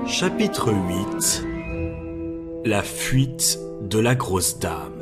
Chapitre 8. La fuite de la grosse dame.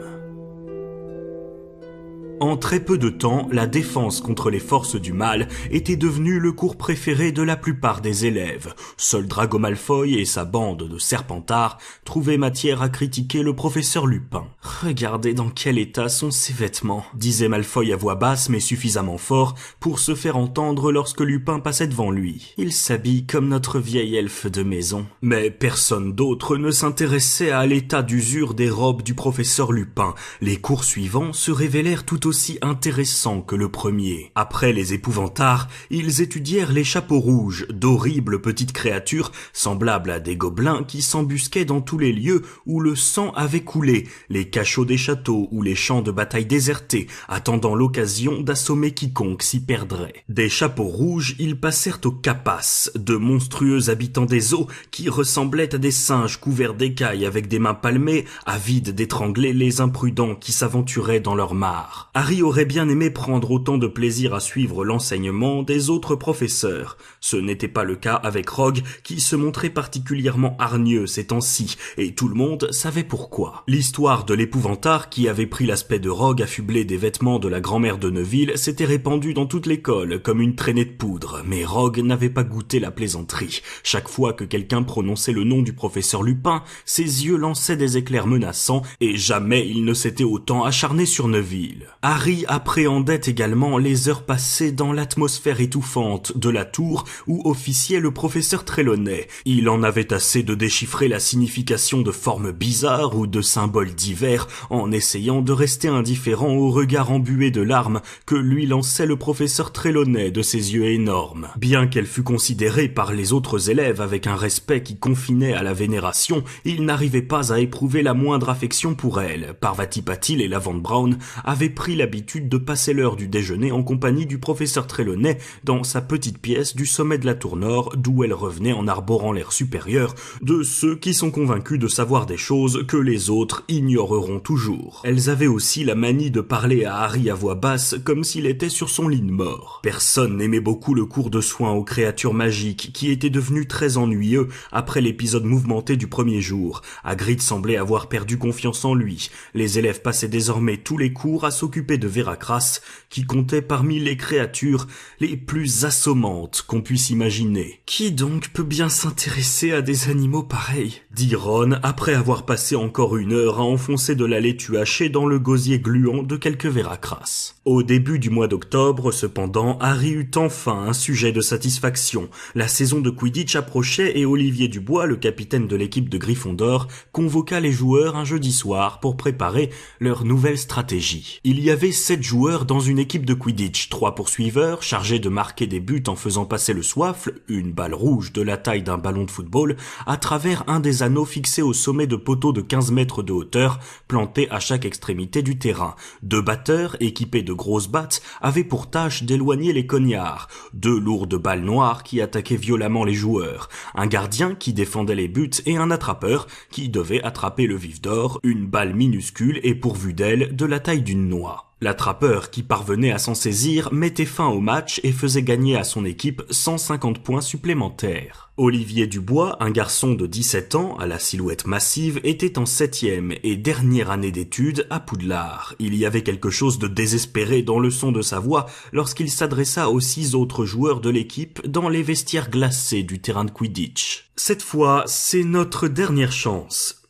En très peu de temps, la défense contre les forces du mal était devenue le cours préféré de la plupart des élèves. Seul Drago Malfoy et sa bande de serpentards trouvaient matière à critiquer le professeur Lupin. « Regardez dans quel état sont ses vêtements », disait Malfoy à voix basse mais suffisamment fort pour se faire entendre lorsque Lupin passait devant lui. « Il s'habille comme notre vieil elfe de maison. » Mais personne d'autre ne s'intéressait à l'état d'usure des robes du professeur Lupin. Les cours suivants se révélèrent tout aussi intéressants que le premier. Après les épouvantards, ils étudièrent les chapeaux rouges, d'horribles petites créatures semblables à des gobelins qui s'embusquaient dans tous les lieux où le sang avait coulé, les cachots des châteaux ou les champs de bataille désertés, attendant l'occasion d'assommer quiconque s'y perdrait. Des chapeaux rouges, ils passèrent aux capaces, de monstrueux habitants des eaux qui ressemblaient à des singes couverts d'écailles avec des mains palmées, avides d'étrangler les imprudents qui s'aventuraient dans leur mare. Harry aurait bien aimé prendre autant de plaisir à suivre l'enseignement des autres professeurs. Ce n'était pas le cas avec Rogue, qui se montrait particulièrement hargneux ces temps-ci, et tout le monde savait pourquoi. L'histoire de l'épouvantard qui avait pris l'aspect de Rogue affublé des vêtements de la grand-mère de Neville s'était répandue dans toute l'école comme une traînée de poudre, mais Rogue n'avait pas goûté la plaisanterie. Chaque fois que quelqu'un prononçait le nom du professeur Lupin, ses yeux lançaient des éclairs menaçants, et jamais il ne s'était autant acharné sur Neville. Harry appréhendait également les heures passées dans l'atmosphère étouffante de la tour où officiait le professeur Trelawney. Il en avait assez de déchiffrer la signification de formes bizarres ou de symboles divers en essayant de rester indifférent au regard embué de larmes que lui lançait le professeur Trelawney de ses yeux énormes. Bien qu'elle fût considérée par les autres élèves avec un respect qui confinait à la vénération, il n'arrivait pas à éprouver la moindre affection pour elle. Parvati Patil et Lavande Brown avaient pris l'habitude de passer l'heure du déjeuner en compagnie du professeur Trelawney dans sa petite pièce du sommet de la tour nord, d'où elle revenait en arborant l'air supérieur de ceux qui sont convaincus de savoir des choses que les autres ignoreront toujours. Elles avaient aussi la manie de parler à Harry à voix basse comme s'il était sur son lit de mort. Personne n'aimait beaucoup le cours de soins aux créatures magiques qui était devenu très ennuyeux après l'épisode mouvementé du premier jour. Hagrid semblait avoir perdu confiance en lui. Les élèves passaient désormais tous les cours à s'occuper de Veracras, qui comptait parmi les créatures les plus assommantes qu'on puisse imaginer. « Qui donc peut bien s'intéresser à des animaux pareils ?» dit Ron, après avoir passé encore une heure à enfoncer de la laitue hachée dans le gosier gluant de quelques Veracras. Au début du mois d'octobre, cependant, Harry eut enfin un sujet de satisfaction. La saison de Quidditch approchait et Olivier Dubois, le capitaine de l'équipe de Gryffondor, convoqua les joueurs un jeudi soir pour préparer leur nouvelle stratégie. Il y avait 7 joueurs dans une équipe de Quidditch, 3 poursuiveurs chargés de marquer des buts en faisant passer le soifle, une balle rouge de la taille d'un ballon de football, à travers un des anneaux fixés au sommet de poteaux de 15 mètres de hauteur, plantés à chaque extrémité du terrain. 2 batteurs, équipés de grosses battes, avaient pour tâche d'éloigner les cognards, 2 lourdes balles noires qui attaquaient violemment les joueurs, un gardien qui défendait les buts et un attrapeur qui devait attraper le vif d'or, une balle minuscule et pourvue d'ailes de la taille d'une noix. L'attrapeur qui parvenait à s'en saisir mettait fin au match et faisait gagner à son équipe 150 points supplémentaires. Olivier Dubois, un garçon de 17 ans à la silhouette massive, était en 7e et dernière année d'études à Poudlard. Il y avait quelque chose de désespéré dans le son de sa voix lorsqu'il s'adressa aux 6 autres joueurs de l'équipe dans les vestiaires glacés du terrain de Quidditch. « Cette fois, c'est notre dernière chance.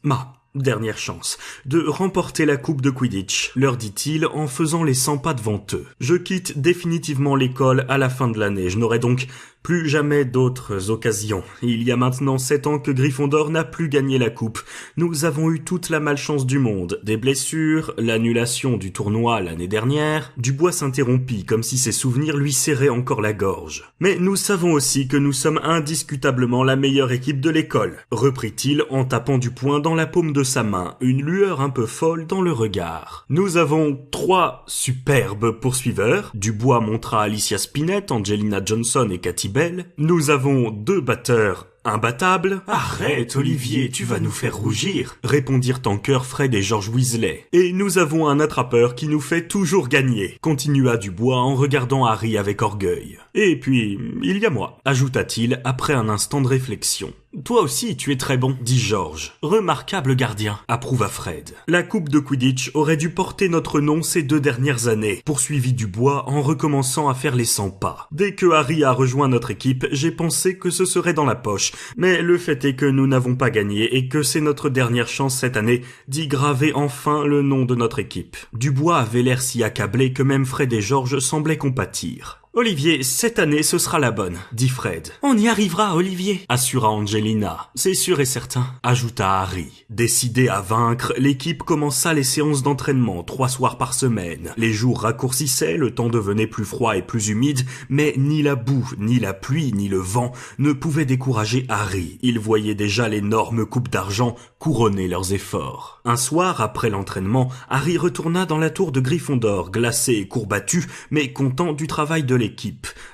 Dernière chance de remporter la coupe de Quidditch, leur dit-il en faisant les 100 pas devant eux. Je quitte définitivement l'école à la fin de l'année. Je n'aurai donc plus jamais d'autres occasions. Il y a maintenant 7 ans que Gryffondor n'a plus gagné la coupe. Nous avons eu toute la malchance du monde. Des blessures, l'annulation du tournoi l'année dernière. Dubois s'interrompit comme si ses souvenirs lui serraient encore la gorge. Mais nous savons aussi que nous sommes indiscutablement la meilleure équipe de l'école, reprit-il en tapant du poing dans la paume de sa main, une lueur un peu folle dans le regard. Nous avons 3 superbes poursuiveurs. Dubois montra Alicia Spinett, Angelina Johnson et Katy Bell. Nous avons 2 batteurs imbattables. « Arrête, Olivier, tu vas nous faire rougir !» répondirent en chœur Fred et George Weasley. « Et nous avons un attrapeur qui nous fait toujours gagner !» continua Dubois en regardant Harry avec orgueil. « Et puis, il y a moi !» ajouta-t-il après un instant de réflexion. Toi aussi, tu es très bon, dit George. Remarquable gardien, approuva Fred. La coupe de Quidditch aurait dû porter notre nom ces 2 dernières années, poursuivit Dubois en recommençant à faire les 100 pas. Dès que Harry a rejoint notre équipe, j'ai pensé que ce serait dans la poche, mais le fait est que nous n'avons pas gagné et que c'est notre dernière chance cette année d'y graver enfin le nom de notre équipe. Dubois avait l'air si accablé que même Fred et George semblaient compatir. Olivier, cette année ce sera la bonne, dit Fred. On y arrivera, Olivier, assura Angelina. C'est sûr et certain, ajouta Harry. Décidé à vaincre, l'équipe commença les séances d'entraînement 3 soirs par semaine. Les jours raccourcissaient, le temps devenait plus froid et plus humide, mais ni la boue, ni la pluie, ni le vent ne pouvaient décourager Harry. Il voyait déjà l'énorme coupe d'argent couronner leurs efforts. Un soir, après l'entraînement, Harry retourna dans la tour de Gryffondor, glacé et courbattu, mais content du travail de l'équipe.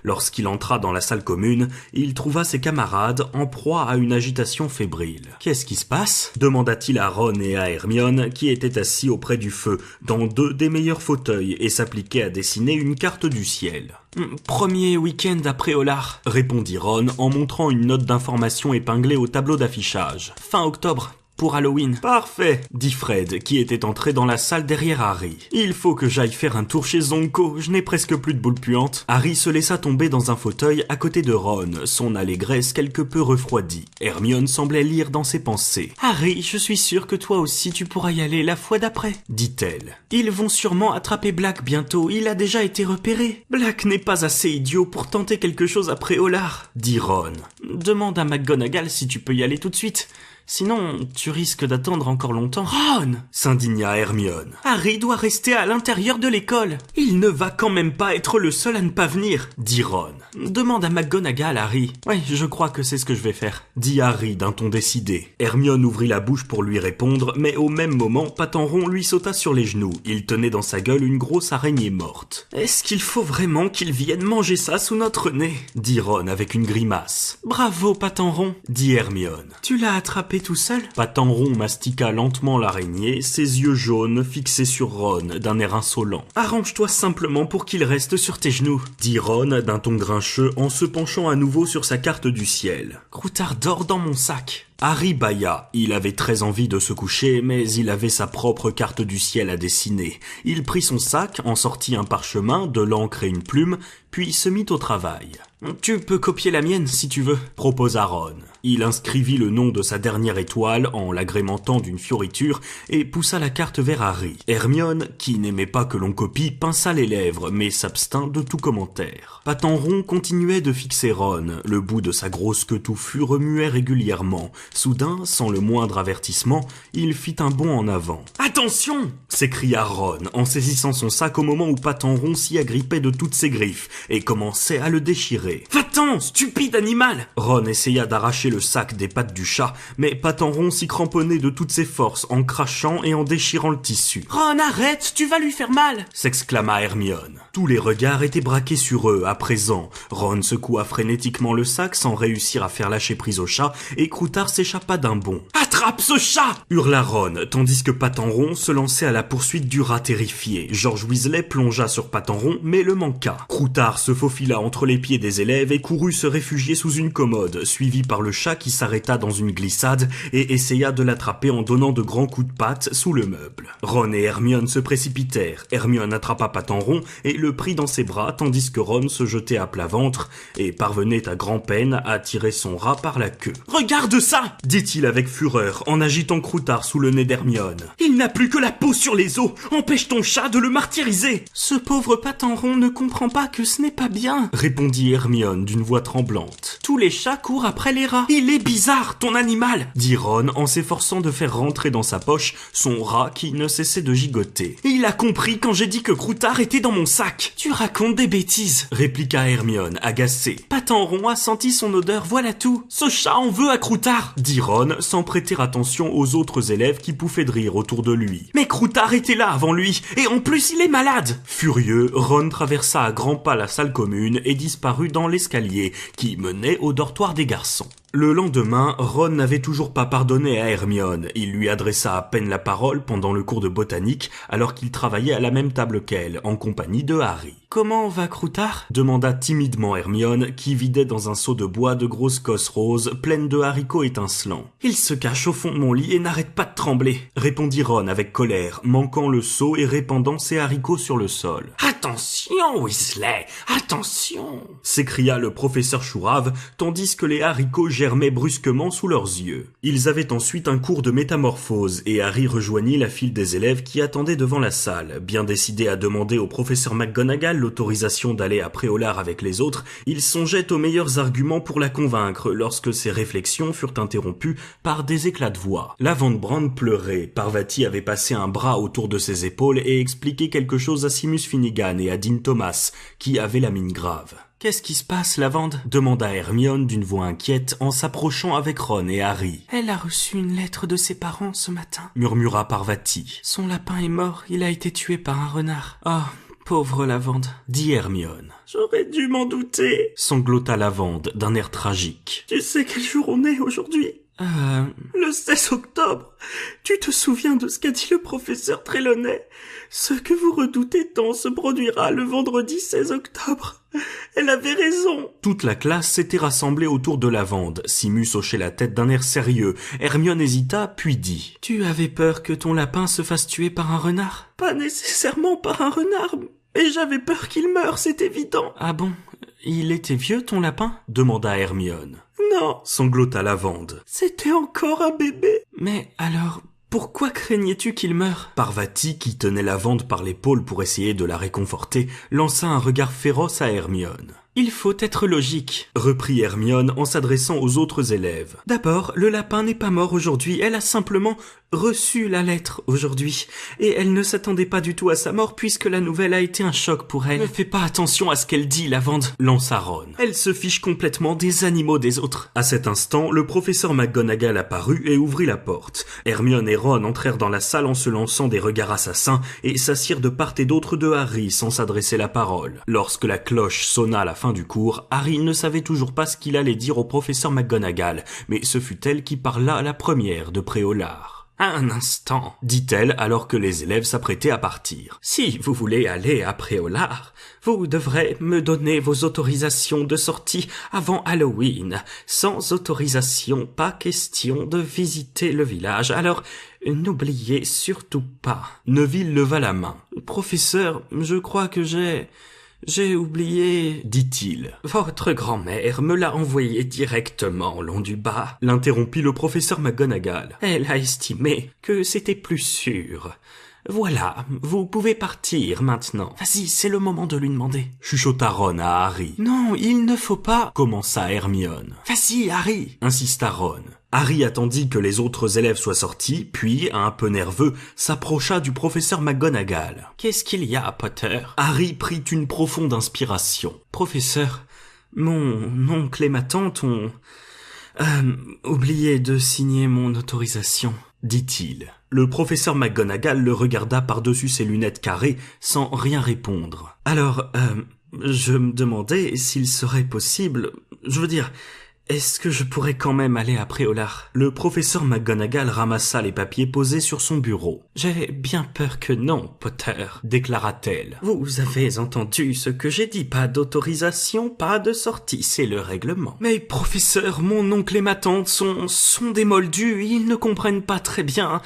Lorsqu'il entra dans la salle commune, il trouva ses camarades en proie à une agitation fébrile. « Qu'est-ce qui se passe ?» demanda-t-il à Ron et à Hermione, qui étaient assis auprès du feu, dans 2 des meilleurs fauteuils, et s'appliquaient à dessiner une carte du ciel. « Premier week-end après Hollard », répondit Ron en montrant une note d'information épinglée au tableau d'affichage. « Fin octobre. Pour Halloween. »« Parfait, » dit Fred, qui était entré dans la salle derrière Harry. « Il faut que j'aille faire un tour chez Zonko, je n'ai presque plus de boules puantes. » Harry se laissa tomber dans un fauteuil à côté de Ron, son allégresse quelque peu refroidie. Hermione semblait lire dans ses pensées. « Harry, je suis sûre que toi aussi tu pourras y aller la fois d'après, » dit-elle. « Ils vont sûrement attraper Black bientôt, il a déjà été repéré. Black n'est pas assez idiot pour tenter quelque chose après Hollard, » dit Ron. « Demande à McGonagall si tu peux y aller tout de suite. Sinon, tu risques d'attendre encore longtemps. »« Ron !» s'indigna Hermione. « Harry doit rester à l'intérieur de l'école. Il ne va quand même pas être le seul à ne pas venir, » dit Ron. « Demande à McGonagall, Harry. »« Oui, je crois que c'est ce que je vais faire, » dit Harry d'un ton décidé. Hermione ouvrit la bouche pour lui répondre, mais au même moment, Patenron lui sauta sur les genoux. Il tenait dans sa gueule une grosse araignée morte. « Est-ce qu'il faut vraiment qu'il vienne manger ça sous notre nez ?» dit Ron avec une grimace. « Bravo, Patenron, » dit Hermione. « Tu l'as attrapé tout seul ?» Patenron mastiqua lentement l'araignée, ses yeux jaunes fixés sur Ron d'un air insolent. « Arrange-toi simplement pour qu'il reste sur tes genoux, » dit Ron d'un ton grincheux en se penchant à nouveau sur sa carte du ciel. « Croutard dort dans mon sac. » Harry bâilla. Il avait très envie de se coucher, mais il avait sa propre carte du ciel à dessiner. Il prit son sac, en sortit un parchemin, de l'encre et une plume, puis se mit au travail. « Tu peux copier la mienne, si tu veux, » proposa Ron. Il inscrivit le nom de sa dernière étoile en l'agrémentant d'une fioriture et poussa la carte vers Harry. Hermione, qui n'aimait pas que l'on copie, pinça les lèvres, mais s'abstint de tout commentaire. Patenron continuait de fixer Ron. Le bout de sa grosse queue touffue remuait régulièrement. Soudain, sans le moindre avertissement, il fit un bond en avant. « Attention !» s'écria Ron, en saisissant son sac au moment où Patenron s'y agrippait de toutes ses griffes et commençait à le déchirer. « Va-t'en, stupide animal !» Ron essaya d'arracher le sac des pattes du chat, mais Patenron s'y cramponnait de toutes ses forces en crachant et en déchirant le tissu. « Ron, arrête, tu vas lui faire mal !» s'exclama Hermione. Tous les regards étaient braqués sur eux à présent. Ron secoua frénétiquement le sac sans réussir à faire lâcher prise au chat et Croutard s'échappa d'un bond. « Attrape ce chat !» hurla Ron, tandis que Patenron se lançait à la poursuite du rat terrifié. George Weasley plongea sur Patenron, mais le manqua. Croutard se faufila entre les pieds des élèves et courut se réfugier sous une commode, suivi par le chat qui s'arrêta dans une glissade et essaya de l'attraper en donnant de grands coups de patte sous le meuble. Ron et Hermione se précipitèrent. Hermione attrapa Patenron et le prit dans ses bras, tandis que Ron se jetait à plat ventre et parvenait à grand-peine à tirer son rat par la queue. « Regarde ça !» dit-il avec fureur en agitant Croutard sous le nez d'Hermione. « Il n'a plus que la peau sur les os. Empêche ton chat de le martyriser !»« Ce pauvre Patenron ne comprend pas que ce n'est pas bien, » répondit Hermione d'une voix tremblante. « Tous les chats courent après les rats. »« Il est bizarre, ton animal !» dit Ron en s'efforçant de faire rentrer dans sa poche son rat qui ne cessait de gigoter. « Il a compris quand j'ai dit que Croutard était dans mon sac. »« Tu racontes des bêtises, » répliqua Hermione, agacée. « Patenron a senti son odeur, voilà tout. Ce chat en veut à Croutard, » dit Ron sans prêter attention aux autres élèves qui pouffaient de rire autour de lui. « Mais Croutard était là avant lui, et en plus il est malade !» Furieux, Ron traversa à grands pas la salle commune et disparut dans l'escalier qui menait au dortoir des garçons. Le lendemain, Ron n'avait toujours pas pardonné à Hermione. Il lui adressa à peine la parole pendant le cours de botanique alors qu'il travaillait à la même table qu'elle, en compagnie de Harry. « Comment va Croutard ?» demanda timidement Hermione, qui vidait dans un seau de bois de grosses cosses roses pleines de haricots étincelants. « Il se cache au fond de mon lit et n'arrête pas de trembler », répondit Ron avec colère, manquant le seau et répandant ses haricots sur le sol. « Attention, Weasley, attention !» s'écria le professeur Chourave, tandis que les haricots germaient brusquement sous leurs yeux. Ils avaient ensuite un cours de métamorphose et Harry rejoignit la file des élèves qui attendaient devant la salle. Bien décidé à demander au professeur McGonagall l'autorisation d'aller à Préolard avec les autres, il songeait aux meilleurs arguments pour la convaincre lorsque ses réflexions furent interrompues par des éclats de voix. Lavande Brown pleurait. Parvati avait passé un bras autour de ses épaules et expliqué quelque chose à Seamus Finnegan et à Dean Thomas, qui avaient la mine grave. « Qu'est-ce qui se passe, Lavande ?» demanda Hermione d'une voix inquiète en s'approchant avec Ron et Harry. « Elle a reçu une lettre de ses parents ce matin, » murmura Parvati. « Son lapin est mort, il a été tué par un renard. Oh, pauvre Lavande, » dit Hermione. « J'aurais dû m'en douter, » sanglota Lavande d'un air tragique. « Tu sais quel jour on est aujourd'hui ? Le 16 octobre. Tu te souviens de ce qu'a dit le professeur Trelawney ? Ce que vous redoutez tant se produira le vendredi 16 octobre. Elle avait raison. » Toute la classe s'était rassemblée autour de Lavande. Seamus hochait la tête d'un air sérieux. Hermione hésita, puis dit « Tu avais peur que ton lapin se fasse tuer par un renard ? » « Pas nécessairement par un renard, mais j'avais peur qu'il meure, c'est évident. »« Ah bon ? Il était vieux, ton lapin ?» demanda Hermione. « Non, » sanglota Lavande. « C'était encore un bébé. »« Mais alors, pourquoi craignais-tu qu'il meure ?» Parvati, qui tenait Lavande par l'épaule pour essayer de la réconforter, lança un regard féroce à Hermione. « Il faut être logique, » reprit Hermione en s'adressant aux autres élèves. « D'abord, le lapin n'est pas mort aujourd'hui, elle a simplement reçu la lettre aujourd'hui, et elle ne s'attendait pas du tout à sa mort puisque la nouvelle a été un choc pour elle. Ne fais pas attention à ce qu'elle dit, Lavande, lança Ron. Elle se fiche complètement des animaux des autres. » À cet instant, le professeur McGonagall apparut et ouvrit la porte. Hermione et Ron entrèrent dans la salle en se lançant des regards assassins et s'assirent de part et d'autre de Harry sans s'adresser la parole. Lorsque la cloche sonna à la fin du cours, Harry ne savait toujours pas ce qu'il allait dire au professeur McGonagall, mais ce fut elle qui parla la première de Préolard. « Un instant, » dit-elle alors que les élèves s'apprêtaient à partir. « Si vous voulez aller à Préolard, vous devrez me donner vos autorisations de sortie avant Halloween. Sans autorisation, pas question de visiter le village, alors n'oubliez surtout pas. » Neville leva la main. « Professeur, je crois que j'ai oublié, » dit-il. « Votre grand-mère me l'a envoyé directement long du bas, » l'interrompit le professeur McGonagall. « Elle a estimé que c'était plus sûr. Voilà, vous pouvez partir maintenant. »« Vas-y, c'est le moment de lui demander. » chuchota Ron à Harry. « Non, il ne faut pas, » commença Hermione. « Vas-y, Harry, » insista Ron. Harry attendit que les autres élèves soient sortis, puis, un peu nerveux, s'approcha du professeur McGonagall. « Qu'est-ce qu'il y a, Potter ?» Harry prit une profonde inspiration. « Professeur, mon oncle et ma tante ont oublié de signer mon autorisation, » dit-il. Le professeur McGonagall le regarda par-dessus ses lunettes carrées sans rien répondre. « Alors, je me demandais s'il serait possible... Je veux dire... Est-ce que je pourrais quand même aller à Préolard ?» Le professeur McGonagall ramassa les papiers posés sur son bureau. « J'ai bien peur que non, Potter, » déclara-t-elle. « Vous avez entendu ce que j'ai dit, pas d'autorisation, pas de sortie, c'est le règlement. »« Mais professeur, mon oncle et ma tante sont des moldus, ils ne comprennent pas très bien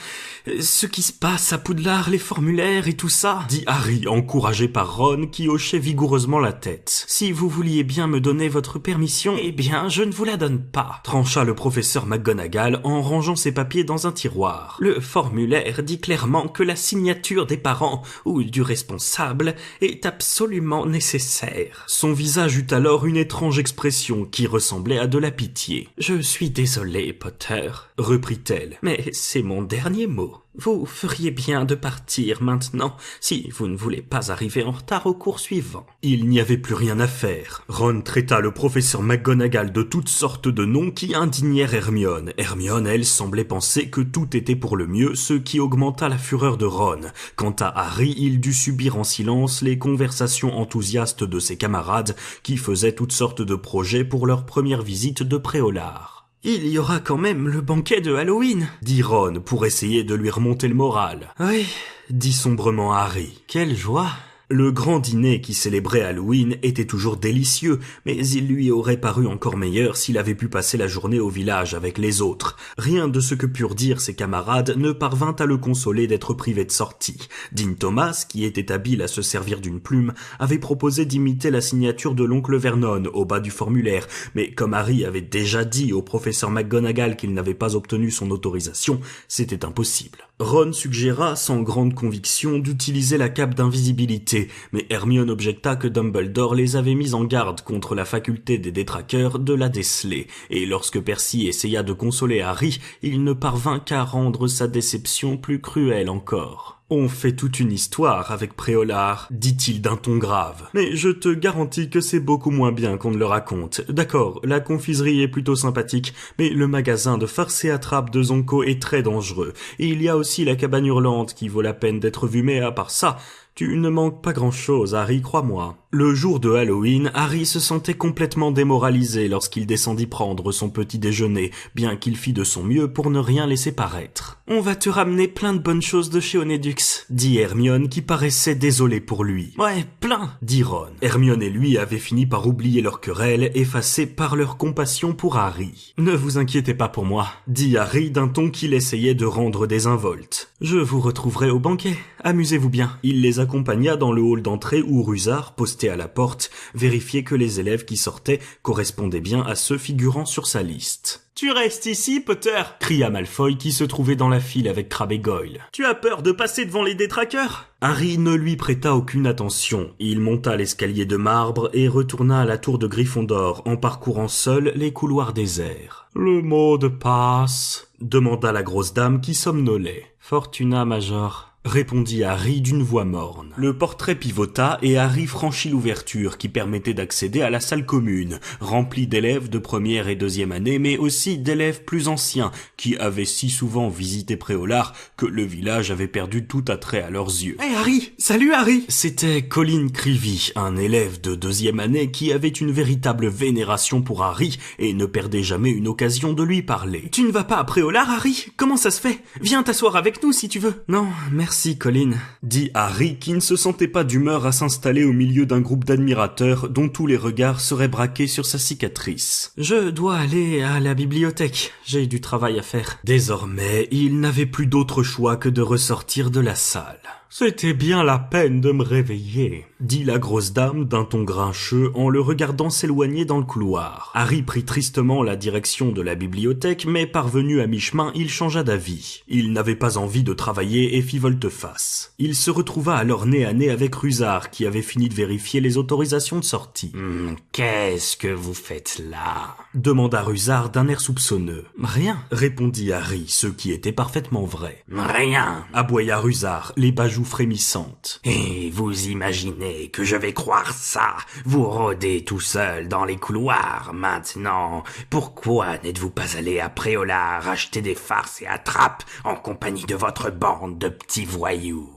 ce qui se passe à Poudlard, les formulaires et tout ça, » dit Harry, encouragé par Ron qui hochait vigoureusement la tête. « Si vous vouliez bien me donner votre permission, eh bien, je ne vous la donne pas, » trancha le professeur McGonagall en rangeant ses papiers dans un tiroir. « Le formulaire dit clairement que la signature des parents ou du responsable est absolument nécessaire. » Son visage eut alors une étrange expression qui ressemblait à de la pitié. « Je suis désolée, Potter, » reprit-elle, « mais c'est mon dernier mot. Vous feriez bien de partir maintenant, si vous ne voulez pas arriver en retard au cours suivant. » Il n'y avait plus rien à faire. Ron traita le professeur McGonagall de toutes sortes de noms qui indignèrent Hermione. Hermione, elle, semblait penser que tout était pour le mieux, ce qui augmenta la fureur de Ron. Quant à Harry, il dut subir en silence les conversations enthousiastes de ses camarades qui faisaient toutes sortes de projets pour leur première visite de Préolard. « Il y aura quand même le banquet de Halloween, dit Ron pour essayer de lui remonter le moral. Oui, dit sombrement Harry. Quelle joie! Le grand dîner qui célébrait Halloween était toujours délicieux, mais il lui aurait paru encore meilleur s'il avait pu passer la journée au village avec les autres. Rien de ce que purent dire ses camarades ne parvint à le consoler d'être privé de sortie. Dean Thomas, qui était habile à se servir d'une plume, avait proposé d'imiter la signature de l'oncle Vernon au bas du formulaire, mais comme Harry avait déjà dit au professeur McGonagall qu'il n'avait pas obtenu son autorisation, c'était impossible. Ron suggéra sans grande conviction d'utiliser la cape d'invisibilité, mais Hermione objecta que Dumbledore les avait mis en garde contre la faculté des détraqueurs de la déceler, et lorsque Percy essaya de consoler Harry, il ne parvint qu'à rendre sa déception plus cruelle encore. « On fait toute une histoire avec Préolard, dit-il d'un ton grave. Mais je te garantis que c'est beaucoup moins bien qu'on ne le raconte. D'accord, la confiserie est plutôt sympathique, mais le magasin de farce et attrape de Zonko est très dangereux. Et il y a aussi la cabane hurlante qui vaut la peine d'être vue, mais à part ça, tu ne manques pas grand-chose, Harry, crois-moi. » Le jour de Halloween, Harry se sentait complètement démoralisé lorsqu'il descendit prendre son petit déjeuner, bien qu'il fît de son mieux pour ne rien laisser paraître. « On va te ramener plein de bonnes choses de chez Onédux, » dit Hermione qui paraissait désolée pour lui. « Ouais, plein, » dit Ron. Hermione et lui avaient fini par oublier leur querelle, effacée par leur compassion pour Harry. « Ne vous inquiétez pas pour moi, » dit Harry d'un ton qu'il essayait de rendre désinvolte. « Je vous retrouverai au banquet, amusez-vous bien. » Il les accompagna dans le hall d'entrée où Rusard, posté à la porte, vérifiait que les élèves qui sortaient correspondaient bien à ceux figurant sur sa liste. « Tu restes ici, Potter !» cria Malfoy qui se trouvait dans la file avec Crabbe et Goyle. « Tu as peur de passer devant les détraqueurs ?» Harry ne lui prêta aucune attention. Il monta l'escalier de marbre et retourna à la tour de Gryffondor en parcourant seul les couloirs déserts. « Le mot de passe ?» demanda la grosse dame qui somnolait. « Fortuna, Major. » répondit Harry d'une voix morne. Le portrait pivota et Harry franchit l'ouverture qui permettait d'accéder à la salle commune, remplie d'élèves de première et deuxième année, mais aussi d'élèves plus anciens qui avaient si souvent visité Préolard que le village avait perdu tout attrait à leurs yeux. « Hey Harry! Salut Harry !» C'était Colin Creevy, un élève de deuxième année qui avait une véritable vénération pour Harry et ne perdait jamais une occasion de lui parler. « Tu ne vas pas à Préolard, Harry? Comment ça se fait? Viens t'asseoir avec nous si tu veux. »« Non, merci. » Merci, Colin, dit Harry, qui ne se sentait pas d'humeur à s'installer au milieu d'un groupe d'admirateurs dont tous les regards seraient braqués sur sa cicatrice. Je dois aller à la bibliothèque, j'ai du travail à faire. Désormais, il n'avait plus d'autre choix que de ressortir de la salle. C'était bien la peine de me réveiller, dit la grosse dame d'un ton grincheux en le regardant s'éloigner dans le couloir. Harry prit tristement la direction de la bibliothèque, mais parvenu à mi-chemin, il changea d'avis. Il n'avait pas envie de travailler et fit volte-face. Il se retrouva alors nez à nez avec Rusard, qui avait fini de vérifier les autorisations de sortie. « Qu'est-ce que vous faites là ?» demanda Rusard d'un air soupçonneux. « Rien, » répondit Harry, ce qui était parfaitement vrai. « Rien !» aboya Rusard, les joues frémissantes. « Et vous imaginez que je vais croire ça? Vous rôdez tout seul dans les couloirs, maintenant. Pourquoi n'êtes-vous pas allé à Préolard acheter des farces et attrapes en compagnie de votre bande de petits voyous ?»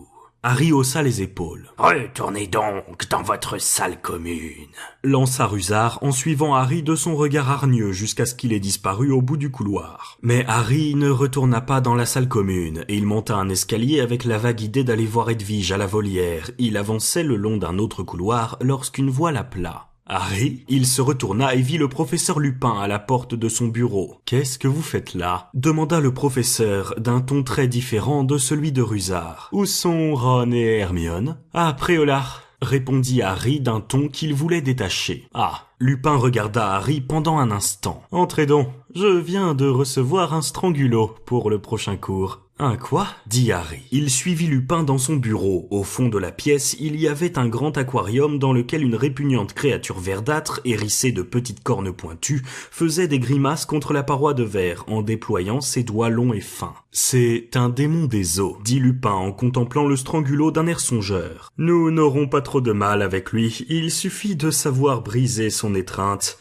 Harry haussa les épaules. « Retournez donc dans votre salle commune !» lança Rusard en suivant Harry de son regard hargneux jusqu'à ce qu'il ait disparu au bout du couloir. Mais Harry ne retourna pas dans la salle commune et il monta un escalier avec la vague idée d'aller voir Edwige à la volière. Il avançait le long d'un autre couloir lorsqu'une voix l'appela. Harry, il se retourna et vit le professeur Lupin à la porte de son bureau. « Qu'est-ce que vous faites là ?» demanda le professeur d'un ton très différent de celui de Rusard. « Où sont Ron et Hermione ?»« À Préolard », répondit Harry d'un ton qu'il voulait détacher. « Ah !» Lupin regarda Harry pendant un instant. « Entrez donc, je viens de recevoir un strangulo pour le prochain cours. » « Un quoi ?» dit Harry. Il suivit Lupin dans son bureau. Au fond de la pièce, il y avait un grand aquarium dans lequel une répugnante créature verdâtre, hérissée de petites cornes pointues, faisait des grimaces contre la paroi de verre en déployant ses doigts longs et fins. « C'est un démon des eaux, » dit Lupin en contemplant le strangulo d'un air songeur. « Nous n'aurons pas trop de mal avec lui, il suffit de savoir briser son étreinte.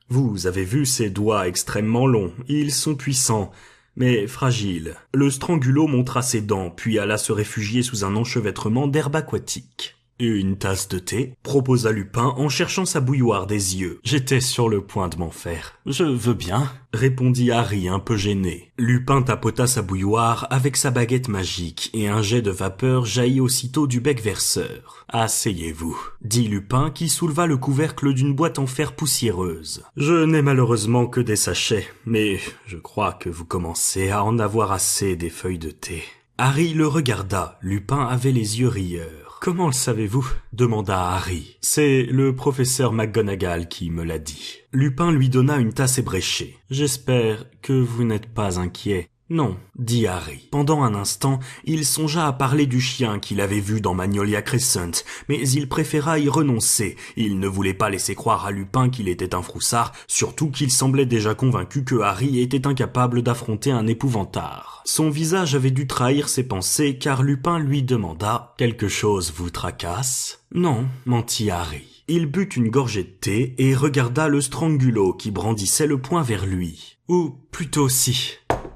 Vous avez vu ses doigts extrêmement longs, ils sont puissants. » Mais fragile. Le strangulo montra ses dents, puis alla se réfugier sous un enchevêtrement d'herbe aquatique. Une tasse de thé, proposa Lupin en cherchant sa bouilloire des yeux. J'étais sur le point de m'en faire. Je veux bien, répondit Harry un peu gêné. Lupin tapota sa bouilloire avec sa baguette magique et un jet de vapeur jaillit aussitôt du bec verseur. Asseyez-vous, dit Lupin qui souleva le couvercle d'une boîte en fer poussiéreuse. Je n'ai malheureusement que des sachets, mais je crois que vous commencez à en avoir assez des feuilles de thé. Harry le regarda, Lupin avait les yeux rieurs. « Comment le savez-vous » demanda Harry. « C'est le professeur McGonagall qui me l'a dit. » Lupin lui donna une tasse ébréchée. « J'espère que vous n'êtes pas inquiet. »« Non, » dit Harry. Pendant un instant, il songea à parler du chien qu'il avait vu dans Magnolia Crescent, mais il préféra y renoncer. Il ne voulait pas laisser croire à Lupin qu'il était un froussard, surtout qu'il semblait déjà convaincu que Harry était incapable d'affronter un épouvantard. Son visage avait dû trahir ses pensées, car Lupin lui demanda « Quelque chose vous tracasse ?»« Non, » mentit Harry. Il but une gorgée de thé et regarda le Strangulo qui brandissait le poing vers lui. « Ou plutôt si... »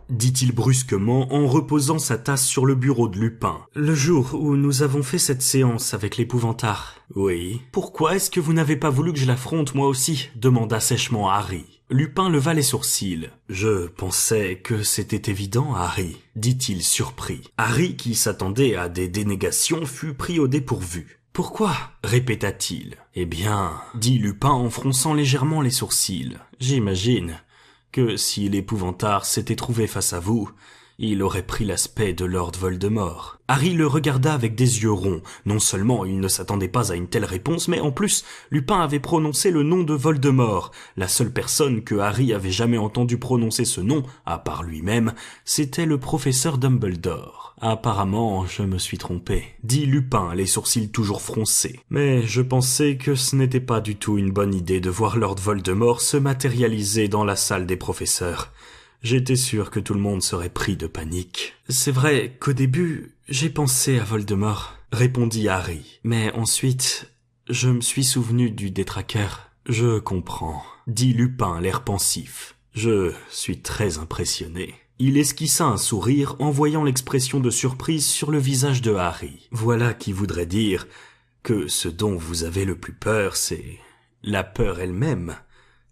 dit-il brusquement en reposant sa tasse sur le bureau de Lupin. « Le jour où nous avons fait cette séance avec l'épouvantard. »« Oui. »« Pourquoi est-ce que vous n'avez pas voulu que je l'affronte moi aussi ?» demanda sèchement Harry. Lupin leva les sourcils. « Je pensais que c'était évident, Harry, » dit-il surpris. Harry, qui s'attendait à des dénégations, fut pris au dépourvu. « Pourquoi ?» répéta-t-il. « Eh bien, » dit Lupin en fronçant légèrement les sourcils, « j'imagine que si l'épouvantard s'était trouvé face à vous, il aurait pris l'aspect de Lord Voldemort. » Harry le regarda avec des yeux ronds. Non seulement il ne s'attendait pas à une telle réponse, mais en plus, Lupin avait prononcé le nom de Voldemort. La seule personne que Harry avait jamais entendu prononcer ce nom, à part lui-même, c'était le professeur Dumbledore. « Apparemment, je me suis trompé, » dit Lupin, les sourcils toujours froncés. « Mais je pensais que ce n'était pas du tout une bonne idée de voir Lord Voldemort se matérialiser dans la salle des professeurs. J'étais sûr que tout le monde serait pris de panique. »« C'est vrai qu'au début, j'ai pensé à Voldemort, » répondit Harry. « Mais ensuite, je me suis souvenu du détraqueur. »« Je comprends, » dit Lupin, l'air pensif. « Je suis très impressionné. » Il esquissa un sourire en voyant l'expression de surprise sur le visage de Harry. « Voilà qui voudrait dire que ce dont vous avez le plus peur, c'est la peur elle-même. »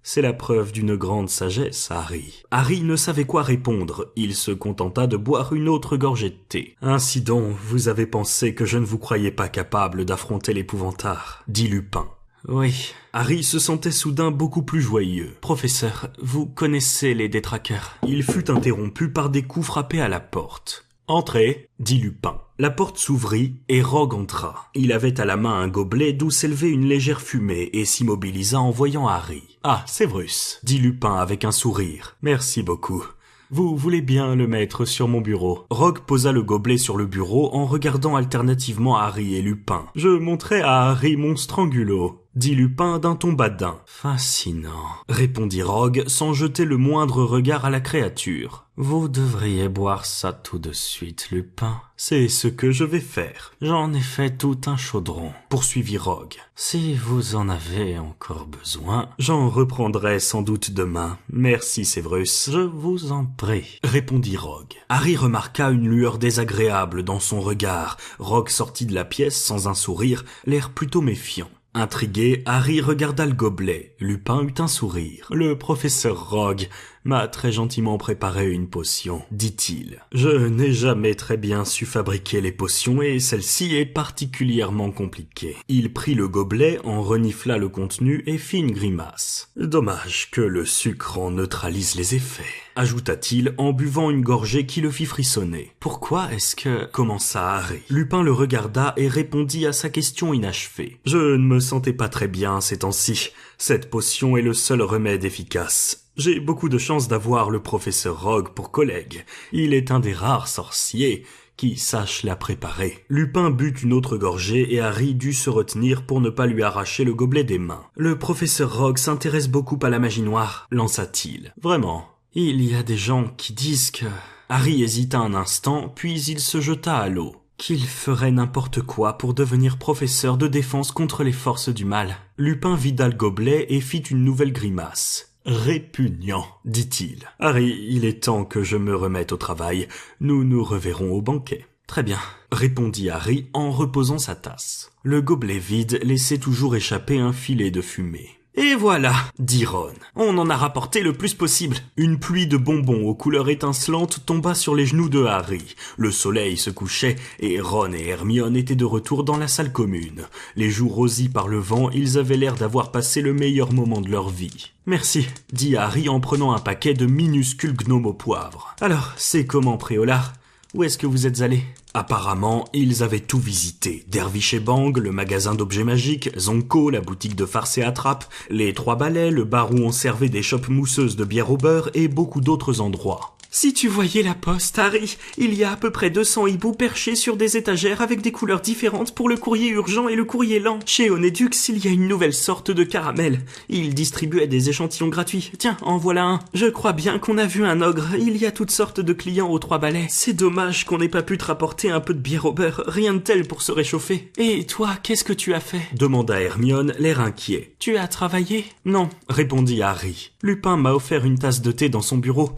C'est la preuve d'une grande sagesse, Harry. Harry ne savait quoi répondre. Il se contenta de boire une autre gorgée de thé. « Ainsi donc, vous avez pensé que je ne vous croyais pas capable d'affronter l'épouvantard, » dit Lupin. « Oui. » Harry se sentait soudain beaucoup plus joyeux. « Professeur, vous connaissez les détraqueurs ?» Il fut interrompu par des coups frappés à la porte. « Entrez, » dit Lupin. La porte s'ouvrit et Rogue entra. Il avait à la main un gobelet d'où s'élevait une légère fumée et s'immobilisa en voyant Harry. « Ah, Séverus, » dit Lupin avec un sourire. « Merci beaucoup. Vous voulez bien le mettre sur mon bureau. » Rogue posa le gobelet sur le bureau en regardant alternativement Harry et Lupin. « Je montrai à Harry mon Strangulo, » dit Lupin d'un ton badin. « Fascinant, » répondit Rogue sans jeter le moindre regard à la créature. « Vous devriez boire ça tout de suite, Lupin. »« C'est ce que je vais faire. J'en ai fait tout un chaudron, » poursuivit Rogue. « Si vous en avez encore besoin, j'en reprendrai sans doute demain. Merci, Séverus. Je vous en prie, » répondit Rogue. Harry remarqua une lueur désagréable dans son regard. Rogue sortit de la pièce sans un sourire, l'air plutôt méfiant. Intrigué, Harry regarda le gobelet. Lupin eut un sourire. « Le professeur Rogue m'a très gentiment préparé une potion, » dit-il. « Je n'ai jamais très bien su fabriquer les potions et celle-ci est particulièrement compliquée. » Il prit le gobelet, en renifla le contenu et fit une grimace. « Dommage que le sucre en neutralise les effets, » ajouta-t-il en buvant une gorgée qui le fit frissonner. « Pourquoi est-ce que... » commença Harry. Lupin le regarda et répondit à sa question inachevée. « Je ne me sentais pas très bien ces temps-ci. Cette potion est le seul remède efficace. J'ai beaucoup de chance d'avoir le professeur Rogue pour collègue. Il est un des rares sorciers qui sache la préparer. » Lupin but une autre gorgée et Harry dut se retenir pour ne pas lui arracher le gobelet des mains. « Le professeur Rogue s'intéresse beaucoup à la magie noire, » lança-t-il. « Vraiment, il y a des gens qui disent que... » Harry hésita un instant, puis il se jeta à l'eau. Qu'il ferait n'importe quoi pour devenir professeur de défense contre les forces du mal. Lupin vida le gobelet et fit une nouvelle grimace. « Répugnant, » dit-il. « Harry, il est temps que je me remette au travail. Nous nous reverrons au banquet. » Très bien, répondit Harry en reposant sa tasse. Le gobelet vide laissait toujours échapper un filet de fumée. Et voilà, dit Ron, on en a rapporté le plus possible. Une pluie de bonbons aux couleurs étincelantes tomba sur les genoux de Harry. Le soleil se couchait et Ron et Hermione étaient de retour dans la salle commune. Les joues rosies par le vent, ils avaient l'air d'avoir passé le meilleur moment de leur vie. Merci, dit Harry en prenant un paquet de minuscules gnomes au poivre. Alors, c'est comment, Préolard ? Où est-ce que vous êtes allés ? Apparemment, ils avaient tout visité. Dervish et Bang, le magasin d'objets magiques, Zonko, la boutique de farce et attrape, les Trois Balais, le bar où on servait des chopes mousseuses de bière au beurre et beaucoup d'autres endroits. Si tu voyais la poste, Harry, il y a à peu près 200 hiboux perchés sur des étagères avec des couleurs différentes pour le courrier urgent et le courrier lent. Chez Onedux, il y a une nouvelle sorte de caramel. Ils distribuaient des échantillons gratuits. Tiens, en voilà un. Je crois bien qu'on a vu un ogre. Il y a toutes sortes de clients aux Trois Balais. C'est dommage qu'on n'ait pas pu te rapporter un peu de bière au beurre. Rien de tel pour se réchauffer. Et toi, qu'est-ce que tu as fait ? Demanda Hermione, l'air inquiet. Tu as travaillé ? Non, répondit Harry. Lupin m'a offert une tasse de thé dans son bureau.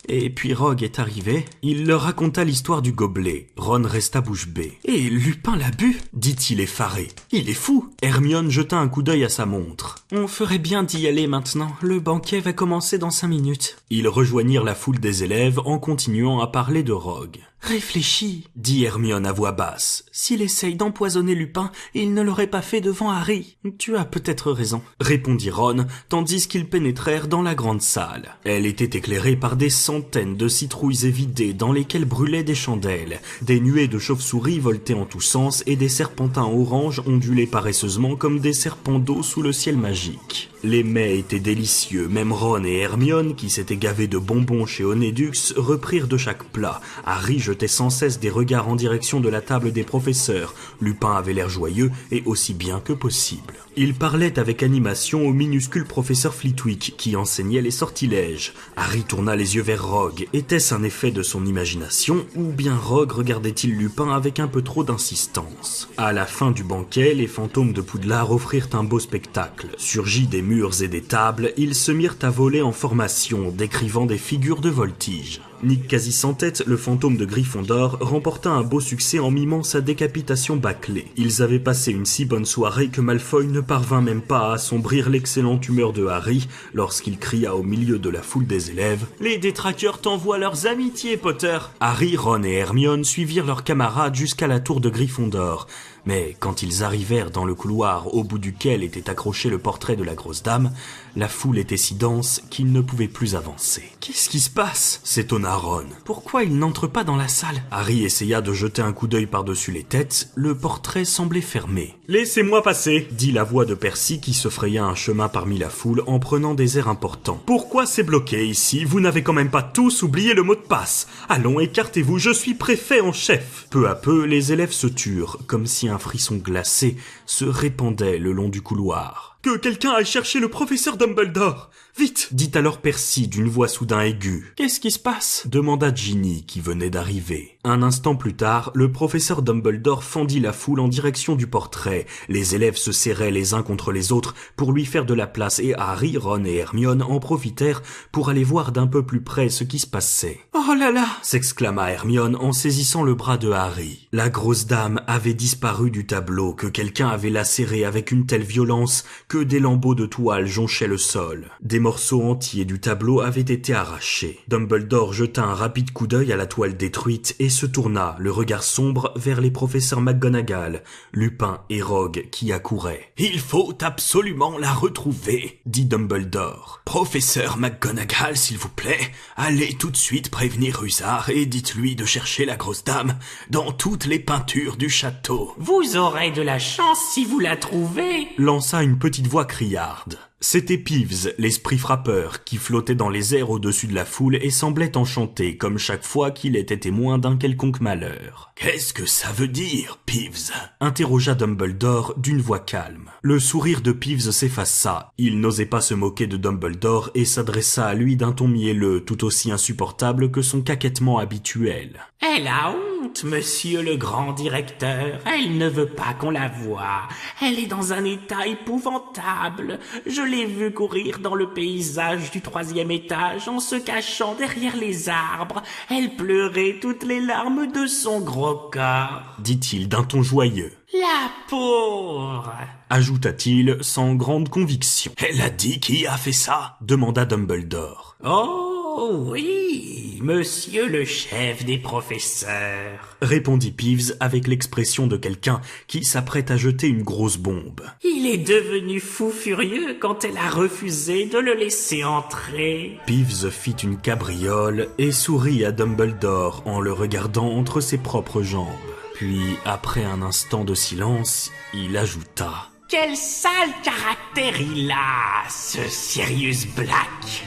Et puis Rogue est arrivé. Il leur raconta l'histoire du gobelet. Ron resta bouche bée. « Et Lupin l'a bu ?» dit-il effaré. « Il est fou !» Hermione jeta un coup d'œil à sa montre. « On ferait bien d'y aller maintenant. Le banquet va commencer dans 5 minutes. » Ils rejoignirent la foule des élèves en continuant à parler de Rogue. « Réfléchis, dit Hermione à voix basse. S'il essaye d'empoisonner Lupin, il ne l'aurait pas fait devant Harry. Tu as peut-être raison, répondit Ron, tandis qu'ils pénétrèrent dans la grande salle. Elle était éclairée par des centaines de citrouilles évidées dans lesquelles brûlaient des chandelles. Des nuées de chauves-souris voltaient en tous sens et des serpentins orange ondulaient paresseusement comme des serpents d'eau sous le ciel magique. Les mets étaient délicieux, même Ron et Hermione, qui s'étaient gavés de bonbons chez Onedux, reprirent de chaque plat. Harry jetait sans cesse des regards en direction de la table des professeurs. Lupin avait l'air joyeux et aussi bien que possible. Il parlait avec animation au minuscule professeur Flitwick, qui enseignait les sortilèges. Harry tourna les yeux vers Rogue. Était-ce un effet de son imagination, ou bien Rogue regardait-il Lupin avec un peu trop d'insistance ? À la fin du banquet, les fantômes de Poudlard offrirent un beau spectacle. Surgis des murs et des tables, ils se mirent à voler en formation, décrivant des figures de voltige. Nick Quasi-Sans-Tête, le fantôme de Gryffondor, remporta un beau succès en mimant sa décapitation bâclée. Ils avaient passé une si bonne soirée que Malfoy ne parvint même pas à assombrir l'excellente humeur de Harry lorsqu'il cria au milieu de la foule des élèves « Les détraqueurs t'envoient leurs amitiés, Potter !» Harry, Ron et Hermione suivirent leurs camarades jusqu'à la tour de Gryffondor. Mais quand ils arrivèrent dans le couloir au bout duquel était accroché le portrait de la grosse dame, la foule était si dense qu'ils ne pouvaient plus avancer. « Qu'est-ce qui se passe ?» s'étonna Ron. « Pourquoi ils n'entrent pas dans la salle ?» Harry essaya de jeter un coup d'œil par-dessus les têtes. Le portrait semblait fermé. « Laissez-moi passer !» dit la voix de Percy qui se fraya un chemin parmi la foule en prenant des airs importants. « Pourquoi c'est bloqué ici ? Vous n'avez quand même pas tous oublié le mot de passe. Allons, écartez-vous, je suis préfet en chef !» Peu à peu, les élèves se turent, comme si un frisson glacé se répandait le long du couloir. « Que quelqu'un aille chercher le professeur Dumbledore ! Vite !» dit alors Percy d'une voix soudain aiguë. « Qu'est-ce qui se passe ?» demanda Ginny qui venait d'arriver. Un instant plus tard, le professeur Dumbledore fendit la foule en direction du portrait. Les élèves se serraient les uns contre les autres pour lui faire de la place et Harry, Ron et Hermione en profitèrent pour aller voir d'un peu plus près ce qui se passait. « Oh là là !» s'exclama Hermione en saisissant le bras de Harry. La grosse dame avait disparu du tableau que quelqu'un avait lacéré avec une telle violence que des lambeaux de toile jonchaient le sol. Des morceaux entiers du tableau avaient été arrachés. Dumbledore jeta un rapide coup d'œil à la toile détruite et se tourna, le regard sombre, vers les professeurs McGonagall, Lupin et Rogue qui accouraient. « Il faut absolument la retrouver, » dit Dumbledore. « Professeur McGonagall, s'il vous plaît, allez tout de suite prévenir Usard et dites-lui de chercher la grosse dame dans toutes les peintures du château. »« Vous aurez de la chance si vous la trouvez !» lança une petite voix criarde. C'était Peeves, l'esprit frappeur, qui flottait dans les airs au-dessus de la foule et semblait enchanté, comme chaque fois qu'il était témoin d'un quelconque malheur. « Qu'est-ce que ça veut dire, Peeves ?» interrogea Dumbledore d'une voix calme. Le sourire de Peeves s'effaça. Il n'osait pas se moquer de Dumbledore et s'adressa à lui d'un ton mielleux, tout aussi insupportable que son caquettement habituel. « Elle a honte !» honte, monsieur le grand directeur. Elle ne veut pas qu'on la voie. Elle est dans un état épouvantable. Je l'ai vue courir dans le paysage du 3e étage en se cachant derrière les arbres. Elle pleurait toutes les larmes de son gros corps. » dit-il d'un ton joyeux. « La pauvre !» ajouta-t-il sans grande conviction. « Elle a dit qui a fait ça ?» demanda Dumbledore. « Oh oui, monsieur le chef des professeurs !» répondit Peeves avec l'expression de quelqu'un qui s'apprête à jeter une grosse bombe. « Il est devenu fou furieux quand elle a refusé de le laisser entrer. » Peeves fit une cabriole et sourit à Dumbledore en le regardant entre ses propres jambes. Puis, après un instant de silence, il ajouta « Quel sale caractère il a, ce Sirius Black !»